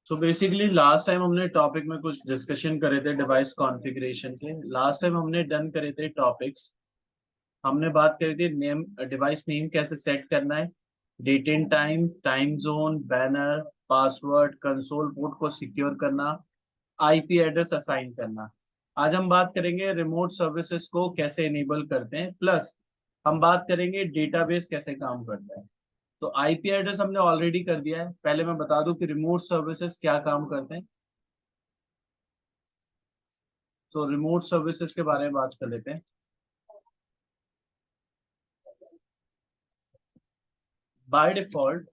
सो basically last time हमने topic में कुछ डिस्कशन करे थे डिवाइस कॉन्फ़िगरेशन के। लास्ट टाइम हमने डन करे थे टॉपिक्स। हमने बात करी थी नेम, डिवाइस नेम कैसे सेट करना है, date and time, time zone, banner, password, console port को सिक्योर करना, आईपी एड्रेस असाइन करना। आज हम बात करेंगे रिमोट सर्विसेज को कैसे इनेबल करते हैं, प्लस हम बात करेंगे डेटाबेस कैसे काम करता है। तो आईपी एड्रेस हमने ऑलरेडी कर दिया है। पहले मैं बता दूं कि रिमोट सर्विसेज क्या काम करते हैं। तो रिमोट सर्विसेज के बारे में बात कर लेते हैं। By default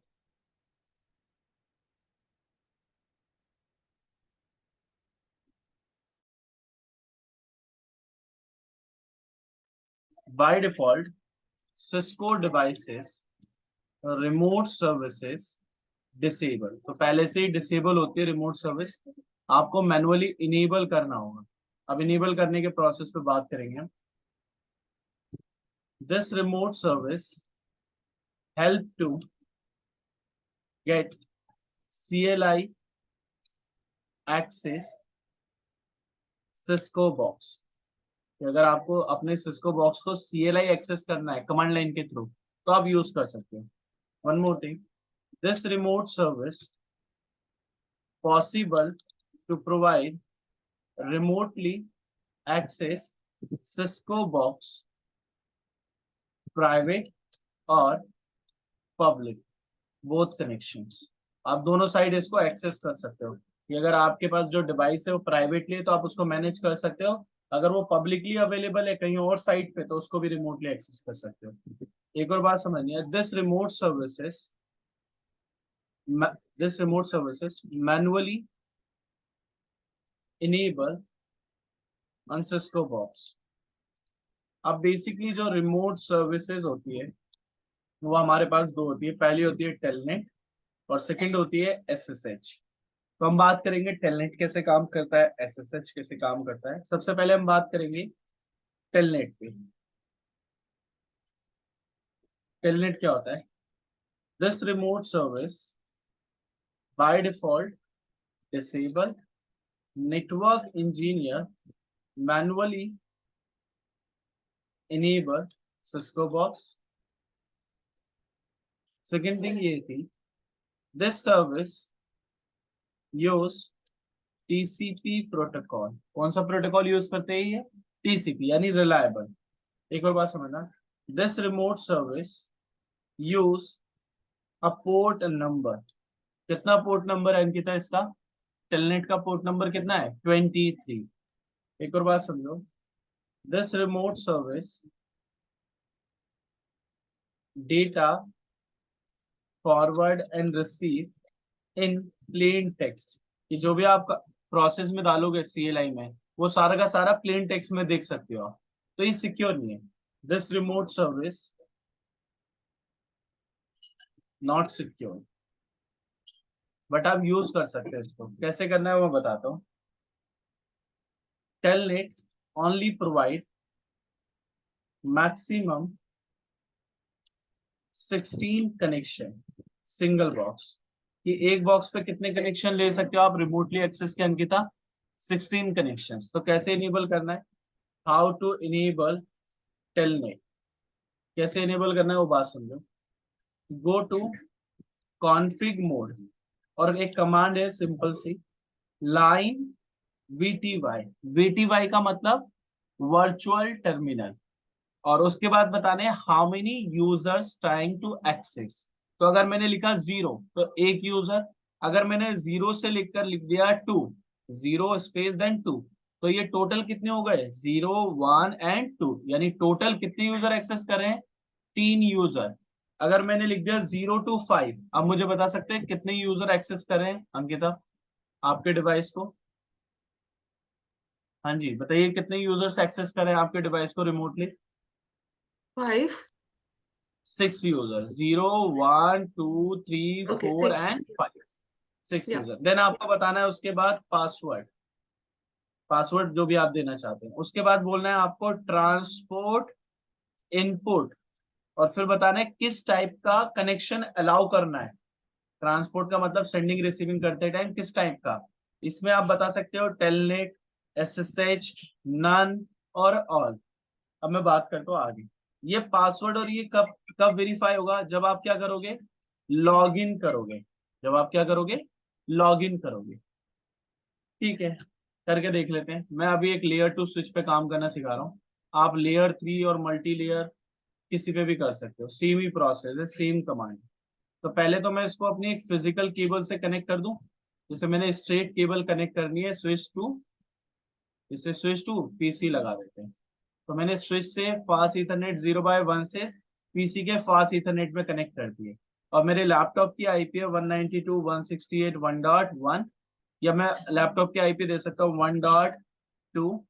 by default Cisco devices remote services disable, तो पहले से ही डिसेबल होती है रिमोट सर्विस। आपको मैनुअली इनेबल करना होगा। अब इनेबल करने के प्रोसेस पे बात करेंगे हम। This remote service help to get CLI access Cisco box. अगर आपको अपने सिस्को बॉक्स को CLI एक्सेस करना है कमांड लाइन के थ्रू, तो आप यूज कर सकते हो। One more thing, this remote service possible to provide remotely access Cisco box private और पब्लिक बोथ कनेक्शंस। आप दोनों साइड इसको एक्सेस कर सकते हो कि अगर आपके पास जो डिवाइस है वो प्राइवेटली है तो आप उसको मैनेज कर सकते हो, अगर वो पब्लिकली अवेलेबल है कहीं और साइट पे तो उसको भी रिमोटली एक्सेस कर सकते हो। एक और बात समझनी है, this remote services manually enable on Cisco box. अब बेसिकली जो रिमोट सर्विसेज होती है वो हमारे पास दो होती है। पहली होती है टेलनेट और सेकंड होती है SSH। तो हम बात करेंगे टेलनेट कैसे काम करता है, SSH कैसे काम करता है। सबसे पहले हम बात करेंगे टेलनेट पे। टेलनेट क्या होता है? This remote service by default disable network engineer manually enable Cisco box. Second thing ये थी, this service use TCP protocol. कौन सा प्रोटोकॉल यूज करते हैं ये? TCP यानी रिलायबल। एक और बात समझना, this remote service use a port number. कितना पोर्ट नंबर है अंकिता इसका? टेलनेट का पोर्ट नंबर कितना है? 23। एक और बात समझो, this remote service data forward and receive in plain text. कि जो भी आप प्रोसेस में डालोगे CLI में वो सारा का सारा प्लेन टेक्स्ट में देख सकते हो आप। तो ये सिक्योर नहीं है। This remote service not secure, but आप यूज कर सकते हैं। इसको कैसे करना है वो बताता हूँ। Telnet only provide maximum 16 connection single box. कि एक बॉक्स पे कितने कनेक्शन ले सकते हो आप रिमोटली एक्सेस के अंकिता? 16 कनेक्शंस। तो कैसे इनेबल करना है, हाउ टू इनेबल टेलनेट, कैसे इनेबल करना है वो बात समझो। गो टू कॉन्फिग मोड और एक कमांड है सिंपल सी, लाइन VTY का मतलब वर्चुअल टर्मिनल। और उसके बाद बताने how many users trying to access. तो अगर मैंने लिखा 0 तो एक यूजर, अगर मैंने 0 से लिख दिया 2, 0 स्पेस देन 2, तो ये टोटल कितने हो गए? 0 1 एंड 2, यानी टोटल कितने यूजर एक्सेस कर रहे हैं? 3 यूजर। अगर मैंने लिख दिया 0 to 5, अब मुझे बता सकते हैं कितने यूजर एक्सेस कर रहे हैं अंकिता आपके डिवाइस को? हाँ जी बताइए, कितने यूजर्स एक्सेस कर रहे हैं आपके डिवाइस को remotely? 5. 6 user, 0 1 2 3 Okay, 4 6. And 5। 6 Yeah. User. Then आपको बताना है उसके बाद पासवर्ड, पासवर्ड जो भी आप देना चाहते हैं। उसके बाद बोलना है आपको ट्रांसपोर्ट इनपुट, और फिर बताना है किस टाइप का कनेक्शन अलाउ करना है। ट्रांसपोर्ट का मतलब सेंडिंग रिसीविंग करते टाइम किस टाइप का, इसमें आप बता सकते हो टेलनेट, एसएसएच, नन और ऑल। अब मैं बात करता हूँ आगे, ये पासवर्ड और ये कब कब वेरीफाई होगा, जब आप क्या करोगे, लॉग इन करोगे, जब आप क्या करोगे, लॉग इन करोगे। ठीक है, करके देख लेते हैं। मैं अभी एक लेयर 2 स्विच पे काम करना सिखा रहा हूँ, आप लेयर 3 और मल्टी लेयर किसी पे भी कर सकते हो, सेम ही प्रोसेस है, सेम कमांड। तो पहले तो मैं इसको अपनी एक फिजिकल केबल से कनेक्ट कर दूं, जैसे मैंने स्ट्रेट केबल कनेक्ट करनी है स्विच टू, इसे स्विच टू पीसी लगा देते हैं। तो मैंने स्विच से फास्ट इथरनेट 0/1 से पीसी के फास्ट इथरनेट में कनेक्ट कर दिए, और मेरे लैपटॉप की आईपी है 192.168.1.1, या मैं लैपटॉप की आईपी दे सकता हूँ 1.2,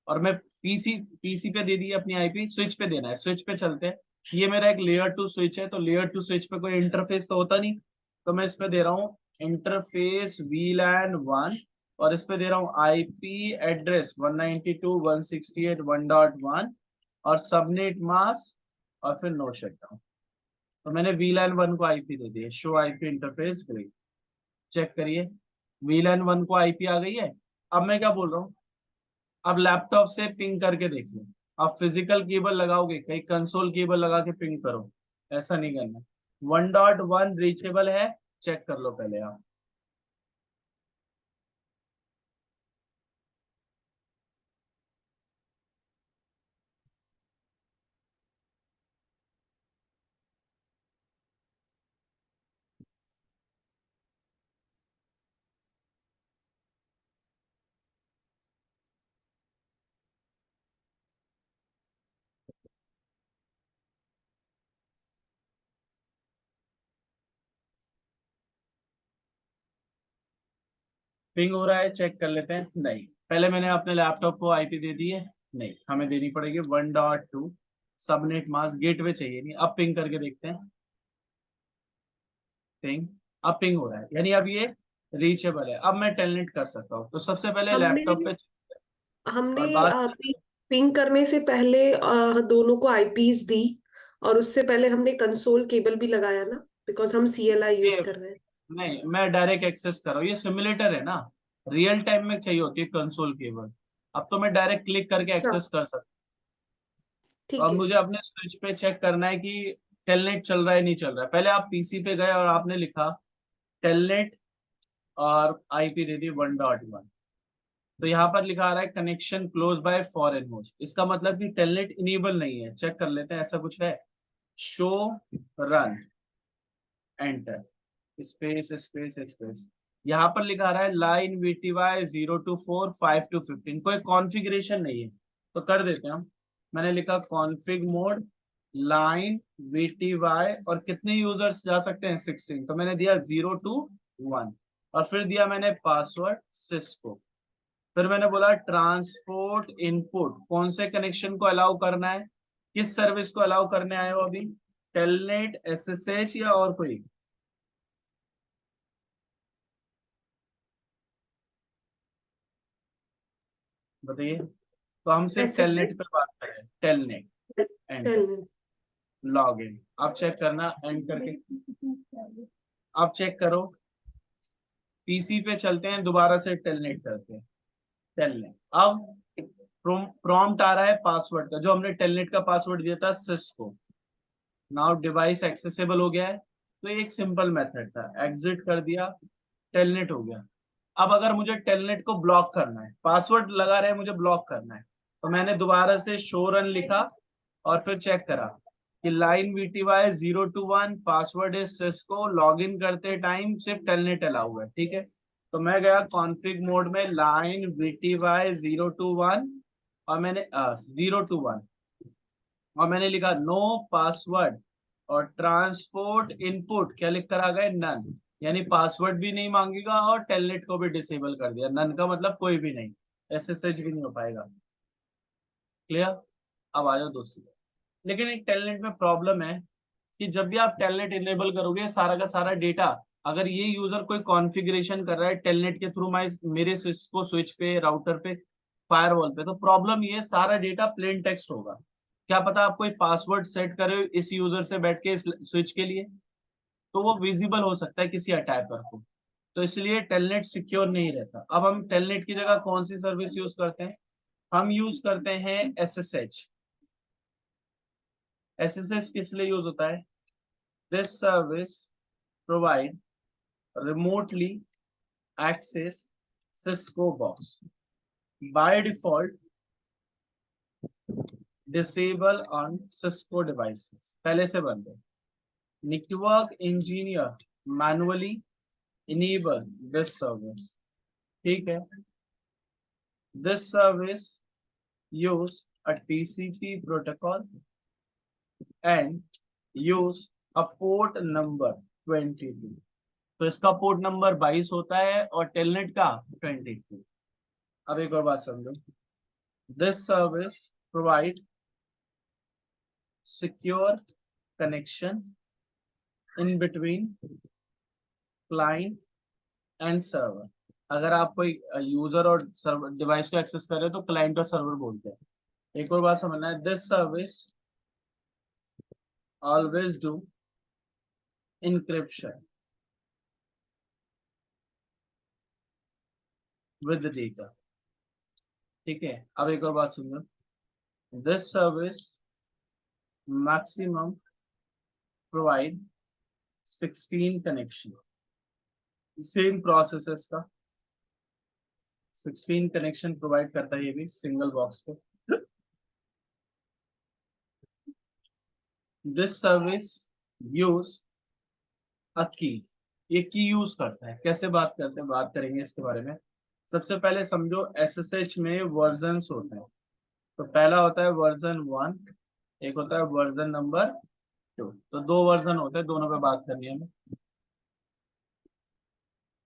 और मैं पीसी पीसी पे दे दी अपनी आईपी, स्विच पे देना है, स्विच पे चलते हैं। ये मेरा एक लेयर 2 स्विच है, तो लेयर 2 स्विच पे कोई इंटरफेस तो होता नहीं, तो मैं इस पे दे रहा हूँ इंटरफेस VLAN 1, और इस पे दे रहा हूँ आईपी एड्रेस 192.168.1.1 और सबनेट मास्क और फिर नो शटडाउन। तो मैंने VLAN 1 को आईपी दे दी है, show IP interface grey. Check करिए, VLAN 1 को आईपी आ गई है। अब मैं क्या बोल रहा हूँ, अब लैपटॉप से पिंग करके देख लो। आप फिजिकल केबल लगाओगे, कहीं कंसोल केबल लगा के पिंग करो, ऐसा नहीं करना। 1.1 रीचेबल है, चेक कर लो पहले आप। पिंग हो रहा है, चेक कर लेते हैं। नहीं, पहले मैंने अपने लैपटॉप को आईपी दे दी है, नहीं हमें देनी पड़ेगी 1.2 सबनेट मास्क गेटवे चाहिए नहीं। अब पिंग करके देखते हैं, पिंग, अब पिंग हो रहा है, यानी अब ये रीचेबल है। अब मैं टेलनेट कर सकता हूँ। तो सबसे पहले हमने लैपटॉप पे हमने और बात पिंग करने से पहले दोनों को आईपीस दी, और उससे पहले हमने कंसोल केबल भी लगाया ना, बिकॉज हम सीएलआई यूज ये कर रहे हैं। नहीं, मैं डायरेक्ट एक्सेस कर रहा हूँ, ये सिमुलेटर है ना, रियल टाइम में चाहिए होती है कंसोल केबल। अब तो मैं डायरेक्ट क्लिक करके अच्छा, एक्सेस कर सकता हूँ। तो ठीक अब है। मुझे अपने स्विच पे चेक करना है कि टेलनेट चल रहा है नहीं चल रहा है। पहले आप पीसी पे गए और आपने लिखा टेलनेट और आईपी दे दी 1.1, तो यहाँ पर लिखा आ रहा है connection close by foreign host, इसका मतलब कि टेलनेट इनेबल नहीं है। चेक कर लेते हैं ऐसा कुछ है, show run, enter, space space space, यहाँ पर लिखा रहा है लाइन VTY 024 5 to 15, कोई कॉन्फ़िगरेशन नहीं है। तो कर देते हैं हम, मैंने लिखा कॉन्फ़िग मोड लाइन VTY, और कितने यूजर्स जा सकते हैं 16, तो मैंने दिया 0 to 1, और फिर दिया मैंने पासवर्ड सिस्को। फिर मैंने बोला ट्रांसपोर्ट इनपुट, कौन से कनेक्शन को अलाउ करना है, किस सर्विस को अलाउ करने आए हो अभी, टेलनेट, SSH या और कोई। बताइए। तो हम सिर्फ टेलनेट पे एसएसएच। बात करें, टेलनेट, एंटर, लॉग इन। आप चेक करना एंड करके, आप चेक करो, पीसी पे चलते हैं, दोबारा से टेलनेट करते हैं, टेलनेट। अब प्रॉम्प्ट आ रहा है पासवर्ड का, जो हमने टेलनेट का पासवर्ड दिया था सिस्को। नाउ डिवाइस एक्सेसिबल हो गया है, तो एक सिंपल मेथड था, एग्जिट कर दिया, टेलनेट हो गया। अब अगर मुझे टेलनेट को ब्लॉक करना है, पासवर्ड लगा रहे मुझे ब्लॉक करना है, तो मैंने दोबारा से शो रन लिखा और फिर चेक करा कि line VTY 0 to 1, password is Cisco, log in करते टाइम सिर्फ टेलनेट अलाउ है। ठीक है, तो मैं गया कॉन्फ़िग मोड में, लाइन VTY 0 to 1, और मैंने 0 to 1, और मैंने लिखा नो पासवर्ड, और ट्रांसपोर्ट इनपुट क्या लिख कर आ गए, नन, यानी पासवर्ड भी नहीं मांगेगा और टेलनेट को भी डिसेबल कर दिया। नन का मतलब कोई भी नहीं, SSH भी नहीं हो पाएगा। क्लियर। अब आ जाओ दूसरी, लेकिन एक टेलनेट में प्रॉब्लम है कि जब भी आप टेलनेट इनेबल करोगे, सारा का सारा डेटा, अगर ये यूजर कोई कॉन्फ़िगरेशन कर रहा है टेलनेट के थ्रू मेरे स्विच पे, राउटर पे, फायरवॉल पे, तो प्रॉब्लम ये सारा डेटा प्लेन टेक्स्ट होगा। क्या पता आप कोई पासवर्ड सेट करे हो इस यूजर से बैठ के इस स्विच के लिए, तो वो विजिबल हो सकता है किसी अटैकर को, तो इसलिए टेलनेट सिक्योर नहीं रहता। अब हम टेलनेट की जगह कौन सी सर्विस यूज करते हैं? हम यूज करते हैं एसएसएच। एसएसएच किस लिए यूज होता है? This service provide remotely access Cisco box by default disable on Cisco devices, पहले से बंद है। Network engineer manually enable this service, ठीक है। This service use a TCP protocol and use a port number 22, तो इसका पोर्ट नंबर 22 होता है और टेलनेट का 22। अब एक और बात समझो, this service provide secure connection in between client and server. अगर आप कोई यूजर और सर्वर डिवाइस को एक्सेस कर रहे हो तो क्लाइंट और सर्वर बोलते हैं। एक और बात समझना है, this service always do encryption with data, ठीक है। अब एक और बात सुनो, this service maximum provide 16 connection, same process है इसका, 16 कनेक्शन प्रोवाइड करता है ये भी सिंगल बॉक्स पे। This service use a key, ये की यूज करता है। कैसे बात करते हैं, बात करेंगे इसके बारे में। सबसे पहले समझो एसएसएच में वर्जन्स होते हैं, तो पहला होता है वर्जन 1, एक होता है वर्जन नंबर 2, तो दो वर्जन होते हैं, दोनों पे बात करनी है हमें।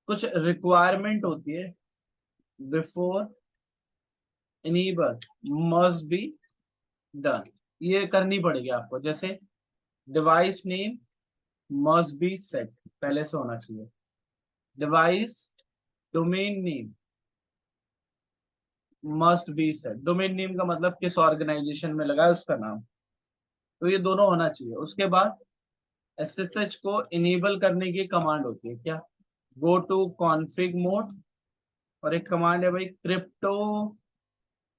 कुछ रिक्वायरमेंट होती है before enable must be done, ये करनी पड़ेगी आपको। जैसे device name must be set, पहले से होना चाहिए। Device domain name must be set, domain name का मतलब किस ऑर्गेनाइजेशन में लगा है उसका नाम, तो ये दोनों होना चाहिए। उसके बाद एसएसएच को इनेबल करने की कमांड होती है क्या, गो टू कॉन्फिग मोड, और एक कमांड है भाई क्रिप्टो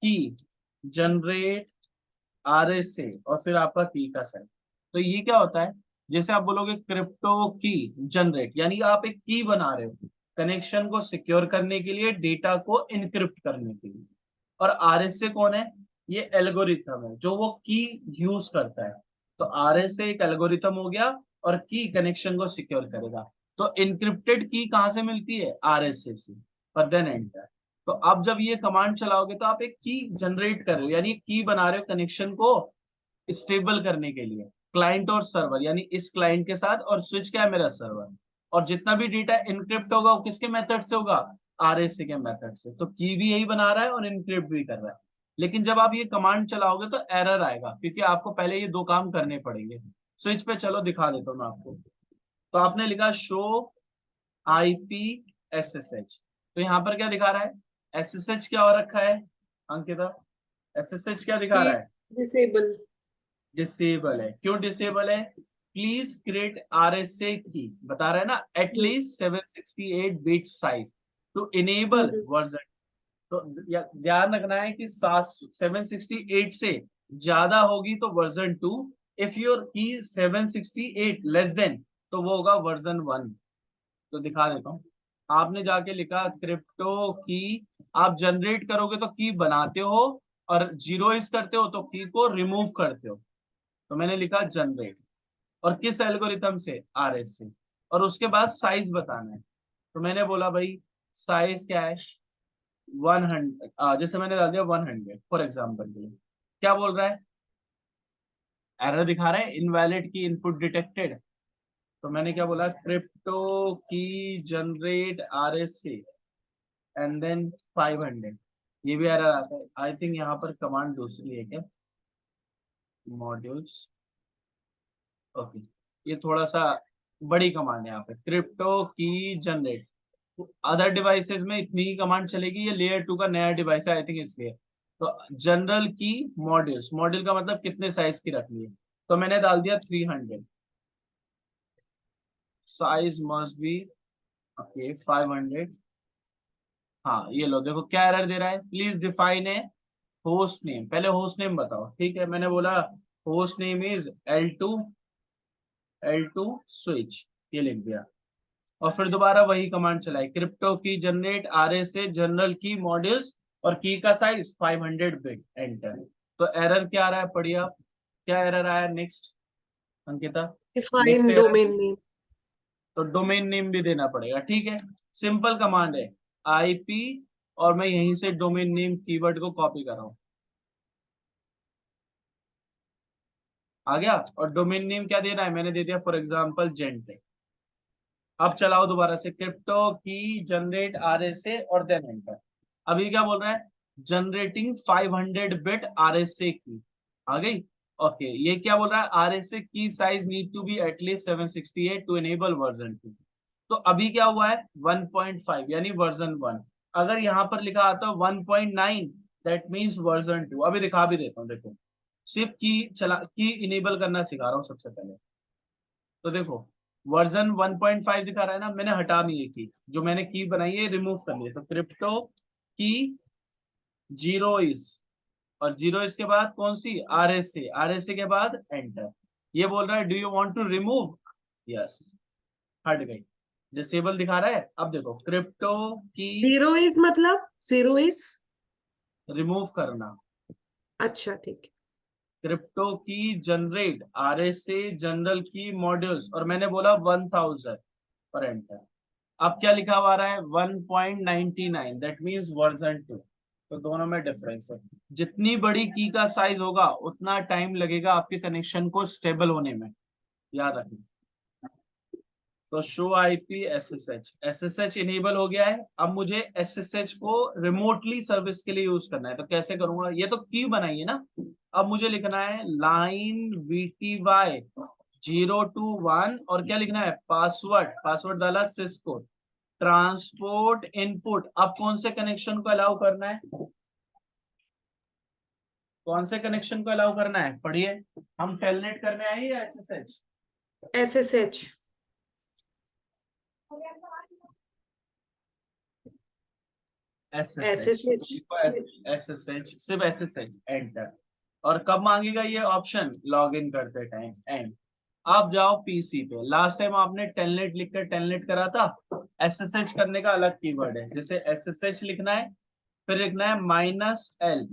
की जनरेट आरएसए, और फिर आपका की का सेट। तो ये क्या होता है, जैसे आप बोलोगे क्रिप्टो की जनरेट, यानी आप एक की बना रहे हो कनेक्शन को सिक्योर करने के लिए, डेटा को इनक्रिप्ट करने के लिए। और आरएसए कौन है? ये एल्गोरिथम है जो वो की यूज करता है। तो आरएसए एक एल्गोरिथम हो गया और की कनेक्शन को सिक्योर करेगा। तो इनक्रिप्टेड की कहां से मिलती है? आरएसए से, और देन एंटर। तो अब जब ये कमांड चलाओगे तो आप एक की जनरेट कर रहे हो, यानी की बना रहे हो कनेक्शन को स्टेबल करने के लिए, क्लाइंट और सर्वर, यानी इस क्लाइंट के साथ, और स्विच क्या है मेरा सर्वर। और जितना भी डेटा इनक्रिप्ट होगा वो किसके मेथड से होगा? आरएसए के मेथड से। तो की भी यही बना रहा है और इनक्रिप्ट भी कर रहा है। लेकिन जब आप ये कमांड चलाओगे तो एरर आएगा, क्योंकि आपको पहले ये दो काम करने पड़ेंगे। स्विच पे चलो दिखा देता हूँ मैं आपको। तो आपने लिखा शो आईपी एसएसएच, तो यहाँ पर क्या दिखा रहा है? एसएसएच क्या हो रखा है अंकिता? एसएसएच क्या दिखा रहा है? डिसेबल। डिसेबल है। क्यों डिसेबल है? प्लीज क्रिएट आरएसए की, बता रहा है ना, at least 768 bit size to enable version. तो ध्यान रखना है कि 768 से ज्यादा होगी तो वर्जन 2, इफ योर की 768 लेस देन तो वो होगा वर्जन 1। तो दिखा देता हूँ, आपने जाके लिखा क्रिप्टो की, आप जनरेट करोगे तो की बनाते हो, और जीरोइज करते हो तो की को रिमूव करते हो। तो मैंने लिखा जनरेट, और किस एल्गोरिथम से? आरएस से। और उसके बाद साइज बताना है, तो मैंने बोला भाई साइज क्या है? 100, जैसे मैंने डाल दिया 100 फॉर एग्जाम्पल के लिए। क्या बोल रहा है? एरर दिखा रहा है, इनवैलिड की इनपुट डिटेक्टेड। तो मैंने क्या बोला, क्रिप्टो की जनरेट आरएससी एंड देन 500, ये भी एरर आता है। आई थिंक यहाँ पर कमांड दूसरी है क्या, मॉड्यूल्स, ओके। ये थोड़ा सा बड़ी कमांड है यहाँ पे, क्रिप्टो की जनरेट। अदर डिवाइसेस में इतनी ही कमांड चलेगी, ये लेयर 2 का नया डिवाइस है आई थिंक इसलिए। तो जनरल की मॉड्यूल्स, मॉड्यूल का मतलब कितने साइज की रखनी है, तो मैंने डाल दिया 300। Size must be okay 500। हाँ ये लो, देखो क्या एरर दे रहा है, please define a host name. पहले होस्ट नेम बताओ, ठीक है, मैंने बोला host name is L2 switch, ये लिख दिया। और फिर दोबारा वही कमांड चलाई, क्रिप्टो की जनरेट आरए से जनरल की मॉड्यूल्स और की का साइज 500 बिट, एंटर। तो एरर क्या आ रहा है, पढ़िए आप क्या एरर आया next Ankita. Next define error, domain name. तो डोमेन नेम भी देना पड़ेगा, ठीक है। सिंपल कमांड है आईपी, और मैं यहीं से डोमेन नेम कीवर्ड को कॉपी कर रहा हूं, आ गया। और डोमेन नेम क्या देना है, मैंने दे दिया फॉर एग्जांपल जेंटेक। अब चलाओ दोबारा से, क्रिप्टो की जनरेट आरएसए और देन एंटर। अभी क्या बोल रहा है, जनरेटिंग 500 बिट आरएसए की, आ गई। ओके, ये क्या बोल रहा है, आरएसए की size need to be at least 768 to enable version 2। तो अभी क्या हुआ है 1.5 यानी वर्जन 1। अगर यहाँ पर लिखा आता है 1.9 दैट मीन्स वर्जन 2। अभी दिखा भी देता हूँ, देखो सिर्फ की इनेबल करना सिखा रहा हूँ सबसे पहले। तो देखो वर्जन 1.5 दिखा रहा है ना, मैंने हटा दी है की, जो मैंने की बनाई है रिमूव कर लिया। तो क्रिप्टो की जीरो इज, और जीरो इसके बाद कौन सी, आरएसए, आरएसए के बाद एंटर। ये बोल रहा है do you want to remove, yes, हट गई, डिसेबल दिखा रहा है। अब देखो क्रिप्टो की जीरो इज मतलब जीरो इज। रिमूव करना, अच्छा ठीक क्रिप्टो की जनरेट आरएसए जनरल की मॉड्यूल्स, और मैंने बोला 1000 पर एंटर। अब क्या लिखा हुआ आ रहा है 1.99 दैट मींस वर्जन 2। तो दोनों में डिफरेंस है, जितनी बड़ी की का साइज होगा उतना टाइम लगेगा आपके कनेक्शन को स्टेबल होने में, याद रखिए। तो शो आईपी एसएसएच इनेबल हो गया है। अब मुझे एसएसएच को रिमोटली सर्विस के लिए यूज करना है, तो कैसे करूंगा, ये तो की बनाई है ना। अब मुझे लिखना है लाइन VTY 021, और क्या लिखना है, पासवर्ड, पासवर्ड डाला सिस्को, ट्रांसपोर्ट इनपुट। अब कौन से कनेक्शन को अलाउ करना है, कौन से कनेक्शन को अलाउ करना है, पढ़िए। हम टेलनेट करने आए या एसएसएच, SSH एसएसएच, एसएसएच, सिर्फ एसएसएच, एंटर। और कब मांगेगा ये ऑप्शन, लॉग इन करते टाइम, एंड। आप जाओ पीसी पे, लास्ट टाइम आपने टेलनेट लिखकर टेलनेट करा था, एसएसएच करने का अलग कीवर्ड है। जैसे एसएसएच लिखना है, फिर लिखना है -L,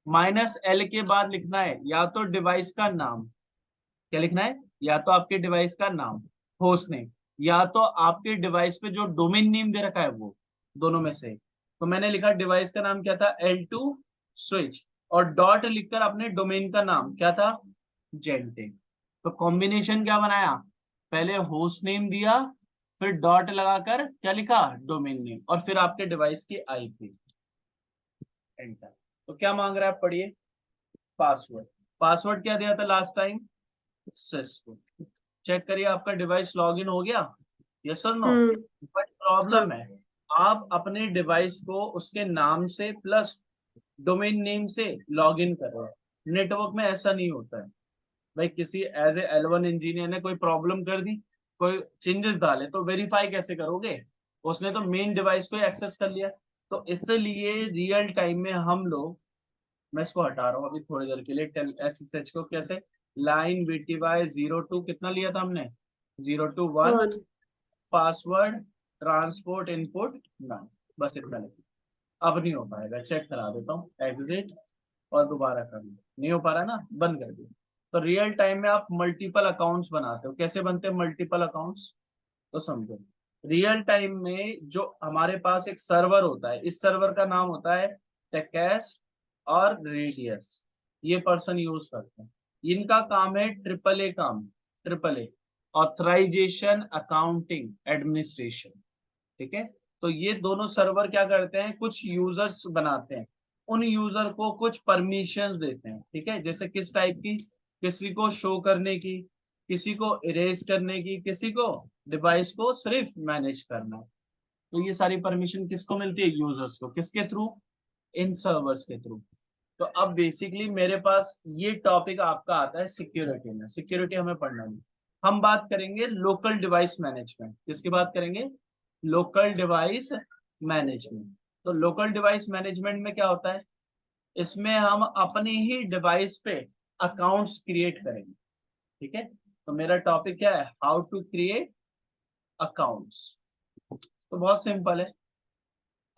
-L के बाद लिखना है या तो डिवाइस का नाम, क्या लिखना है, या तो आपके डिवाइस का नाम होस्ट नेम, या तो आपके डिवाइस पे जो डोमेन नेम दे रखा है वो, दोनों में से। तो मैंने लिखा डिवाइस का नाम क्या था, L2 स्विच, और डॉट लिखकर अपने डोमेन का नाम क्या था, जेंटेक। तो कॉम्बिनेशन क्या बनाया, पहले होस्ट नेम दिया, फिर डॉट लगाकर क्या लिखा, डोमेन नेम, और फिर आपके डिवाइस की आईपी, एंटर। तो क्या मांग रहा है, पढ़िए, पासवर्ड। पासवर्ड क्या दिया था लास्ट टाइम, सक्सेसफुल। चेक करिए आपका डिवाइस लॉगिन हो गया, यस और नो। हम्म। बट हाँ प्रॉब्लम है, आप अपने डिवाइस को उसके नाम से प्लस डोमेन नेम से लॉगिन कर रहे हो। नेटवर्क में ऐसा नहीं होता है भाई। किसी एज ए L1 इंजीनियर ने कोई प्रॉब्लम कर दी, कोई चेंजेस डाले, तो वेरीफाई कैसे करोगे, उसने तो मेन डिवाइस को एक्सेस कर लिया। तो इसलिए रियल टाइम में हम लोग, मैं इसको हटा रहा हूँ अभी थोड़ी देर के लिए, टेल एसएसएच को कैसे, लाइन VTY 02 कितना लिया था हमने, 021, वन। पासवर्ड ट्रांसपोर्ट इनपुट नाम, बस इतना लिखा। अब नहीं हो पाएगा, चेक करा देता हूँ, एग्जिट और दोबारा कर लो, नहीं हो पा रहा ना, बंद कर दिया। तो रियल टाइम में आप मल्टीपल अकाउंट्स बनाते हो, कैसे बनते हैं मल्टीपल अकाउंट्स, तो समझो। रियल टाइम में जो हमारे पास एक सर्वर होता है, इस सर्वर का नाम होता है टेकेस और रेडियस, ये पर्सन यूज करते हैं। इनका काम है ट्रिपल ए काम, triple A, authorization accounting administration, ठीक है। तो ये दोनों सर्वर क्या करते हैं, कुछ यूजर्स बनाते हैं, उन यूजर को कुछ परमिशंस देते हैं, ठीक है। जैसे किस टाइप की, किसी को शो करने की, किसी को इरेज करने की, किसी को डिवाइस को सिर्फ मैनेज करना। तो ये सारी परमिशन किसको मिलती है, यूजर्स को, किसके थ्रू, इन सर्वर्स के थ्रू। तो अब बेसिकली मेरे पास ये टॉपिक आपका आता है सिक्योरिटी में, सिक्योरिटी हमें पढ़ना है। हम बात करेंगे लोकल डिवाइस मैनेजमेंट। किसकी बात करेंगे? Local device management. तो लोकल डिवाइस मैनेजमेंट में क्या होता है? इसमें हम अपनी ही डिवाइस पे अकाउंट्स क्रिएट करेंगे। ठीक है, तो मेरा टॉपिक क्या है? How to create accounts. तो बहुत सिंपल है,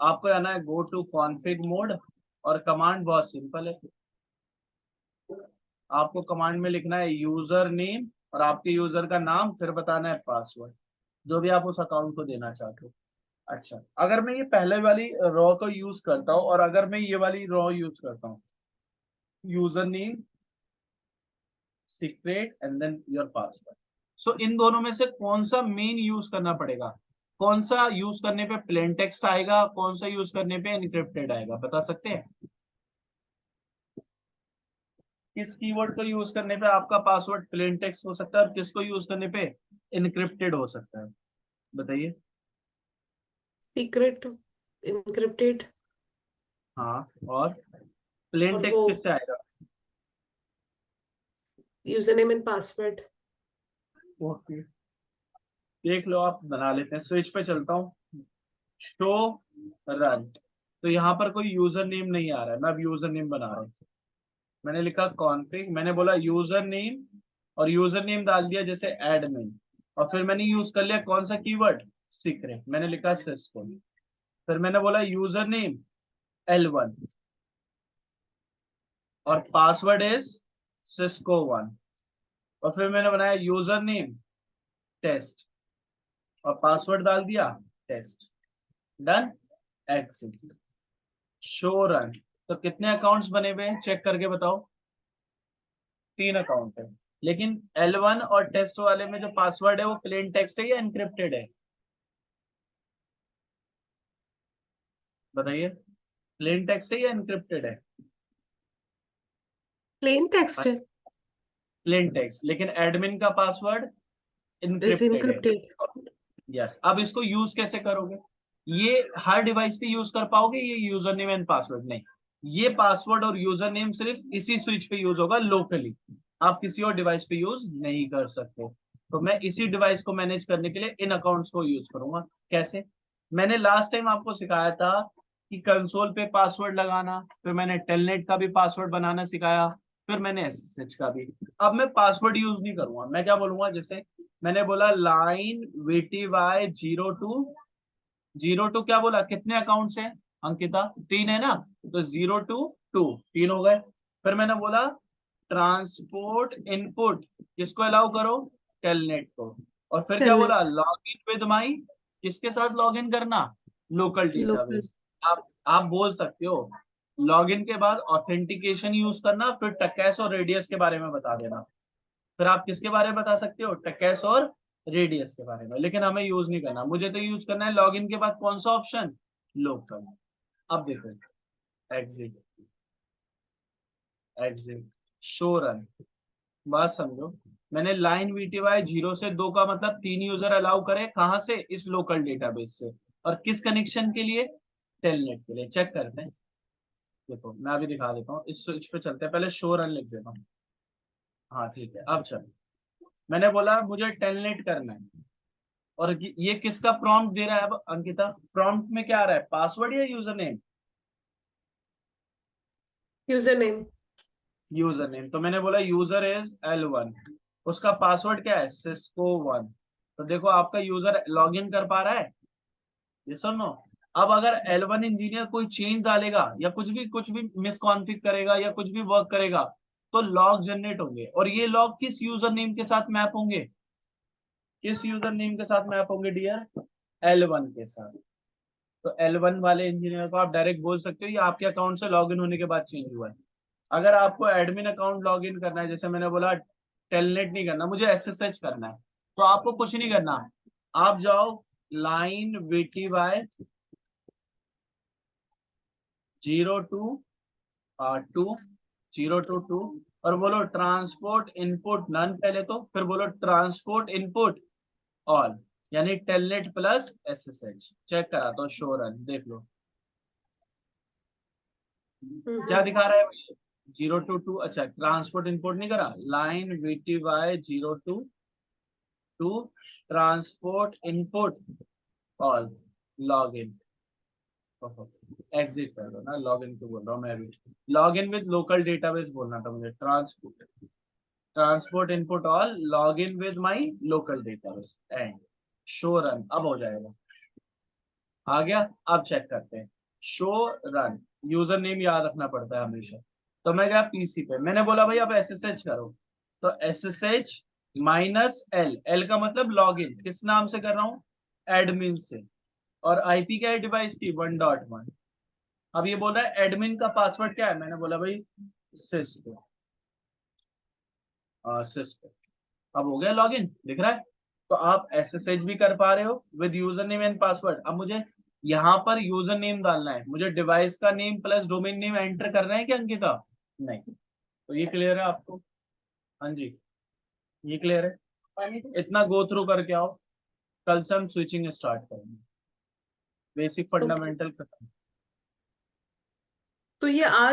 आपको आना है गो टू कॉन्फिग मोड, और कमांड बहुत सिंपल है। आपको कमांड में लिखना है यूजर नेम और आपके यूजर का नाम, फिर बताना है पासवर्ड, जो भी आप उस अकाउंट को देना चाहते हो। अच्छा, अगर मैं ये पहले वाली रॉ को यूज करता हूँ और अगर मैं ये वाली रॉ यूज करता हूँ, user name secret and then your password, so इन दोनों में से कौन सा मेन यूज करना पड़ेगा? कौन सा यूज करने पे प्लेन टेक्स्ट आएगा, कौन सा यूज करने पे एनक्रिप्टेड आएगा, बता सकते हैं? किस कीवर्ड को यूज करने पे आपका पासवर्ड प्लेन टेक्स्ट हो सकता है और किसको यूज करने पे एनक्रिप्टेड हो सकता है, बताइए। सीक्रेट, इनक्रिप्टेड, हाँ, और प्लेन और वो टेक्स्ट किससे आएगा? User name and password. Okay, देख लो, आप बना लेते हैं। स्विच पे चलता हूँ, शो रन। तो यहाँ पर कोई यूजर नेम नहीं आ रहा है, मैं अब यूजर नेम बना रहा हूँ। मैंने लिखा कॉन्फिग, मैंने बोला यूजर नेम, और यूजर नेम डाल दिया जैसे एडमिन, और फिर मैंने यूज कर लिया कौन सा कीवर्ड? सीक्रेट। मैंने लिखा सिस्को, फिर मैंने बोला यूजर नेम L1 और पासवर्ड इज Cisco1, और फिर मैंने बनाया यूजर नेम टेस्ट और पासवर्ड डाल दिया test. Done, exit, show run. तो कितने अकाउंट्स बने हुए हैं चेक करके बताओ? 3 अकाउंट है, लेकिन L1 और टेस्ट वाले में जो पासवर्ड है वो प्लेन टेक्स्ट है या एनक्रिप्टेड है, बताइए। प्लेन टेक्स्ट है या एनक्रिप्टेड है? प्लेन टेक्स्ट है, प्लेन टेक्स्ट, लेकिन एडमिन का पासवर्ड इज एनक्रिप्टेड है। इनक्रिप्टेड। यस, अब इसको यूज कैसे करोगे? ये हर डिवाइस पे यूज कर पाओगे ये यूजर नेम एंड पासवर्ड? नहीं, ये पासवर्ड और यूजर नेम सिर्फ इसी स्विच पे यूज होगा लोकली, आप किसी और डिवाइस पे यूज नहीं कर सकते। तो मैं इसी डिवाइस को मैनेज करने के लिए इन अकाउंट्स को यूज करूंगा। कैसे? मैंने लास्ट टाइम आपको सिखाया था कि कंसोल पे पासवर्ड लगाना, फिर मैंने टेलनेट का भी पासवर्ड बनाना सिखाया, फिर मैंने एसएसएच का भी। अब मैं पासवर्ड यूज नहीं करूंगा, मैं क्या बोलूंगा, जैसे मैंने बोला लाइन VTY 02 क्या बोला, कितने अकाउंट्स हैं अंकिता? 3 है ना, तो 0 to 2 3 हो गए। फिर मैंने बोला ट्रांसपोर्ट इनपुट किसको अलाउ करो? टेलनेट को। और फिर क्या बोला? Telnet, log in with my, किसके साथ लॉग इन करना? Local local. डेटाबेस। आप बोल सकते हो लॉगिन के बाद ऑथेंटिकेशन यूज करना, फिर टकैस और रेडियस के बारे में बता देना। फिर आप किसके बारे में बता सकते हो? टकैस और रेडियस के बारे में, लेकिन हमें यूज नहीं करना। मुझे तो यूज करना है लॉगिन के बाद कौन सा ऑप्शन? लोकल। अब देखो, एग्जिट, एग्जिट, शो रन, बात समझो। मैंने लाइन VTY 0 से 2 का मतलब 3 यूजर अलाउ करे, कहां से? इस लोकल डेटाबेस से। और किस कनेक्शन के लिए? टेलनेट के लिए। चेक करते हैं, देखो मैं अभी दिखा देता हूँ। इस स्विच पे चलते हैं, पहले शो रन लिख देता हूँ। हाँ ठीक है, अब चलो। मैंने बोला मुझे टेलनेट करना है, और ये किसका प्रॉम्प्ट दे रहा है अब अंकिता? प्रॉम्प्ट में क्या आ रहा है, पासवर्ड या user name? User name. User name. तो मैंने बोला यूजर इज L1, उसका पासवर्ड क्या है? Cisco1। तो देखो आपका यूजर लॉग इन कर पा रहा है, ये सुनो। अब अगर L1 इंजीनियर कोई चेंज डालेगा या कुछ भी मिसकॉन्फिग करेगा या कुछ भी वर्क करेगा, तो लॉग जनरेट होंगे, और ये लॉग किस यूजर नेम के साथ मैप होंगे? किस यूजर नेम के साथ मैप होंगे डियर? L1 के साथ। तो L1 वाले इंजीनियर को आप डायरेक्ट बोल सकते हो ये आपके अकाउंट से लॉगिन होने के बाद चेंज हुआ है। अगर आपको एडमिन अकाउंट लॉगिन करना है, जैसे मैंने बोला टेलनेट नहीं करना, मुझे SSH करना है, तो आपको कुछ नहीं करना, आप जाओ लाइन VTY 0 to 2 और बोलो ट्रांसपोर्ट इनपुट नन पहले, तो फिर बोलो ट्रांसपोर्ट इनपुट ऑल, यानी टेलनेट प्लस SSH। चेक कराता हूँ, शो रन देख लो क्या दिखा रहा है भैया? 0 to 2, अच्छा ट्रांसपोर्ट इनपुट नहीं करा, line VTY 0 to two transport input all log in, exit कर दो ना, लॉग इन क्यों बोल रहा हूँ मैं भी, log in with local database बोलना था मुझे, transport input all log in with my local database and show run, अब हो जाएगा। आ गया? अब चेक करते हैं, शो रन, यूजर नेम याद रखना पड़ता है हमेशा। तो मैं गया पीसी पे, मैंने बोला भाई अब SSH करो, तो SSH -L, L का मतलब लॉग इन, किस नाम से कर रहा हूँ, एडमिन से, और आईपी क्या है डिवाइस की 1.1। अब ये बोल रहा है एडमिन का पासवर्ड क्या है, मैंने बोला भाई सिस्को, सिस्को। अब हो गया लॉगिन, दिख रहा है? तो आप SSH भी कर पा रहे हो with user name and password. अब मुझे यहाँ पर यूजर नेम डालना है, मुझे डिवाइस का name plus domain name enter करना है क्या अंकिता? नहीं। तो ये क्लियर है आपको? हाँ जी, ये क्लियर है? इतना गो थ्रू करके आओ, कल से हम स्विचिंग स्टार्ट करेंगे, बेसिक ओके, फंडामेंटल खत्म। तो ये आज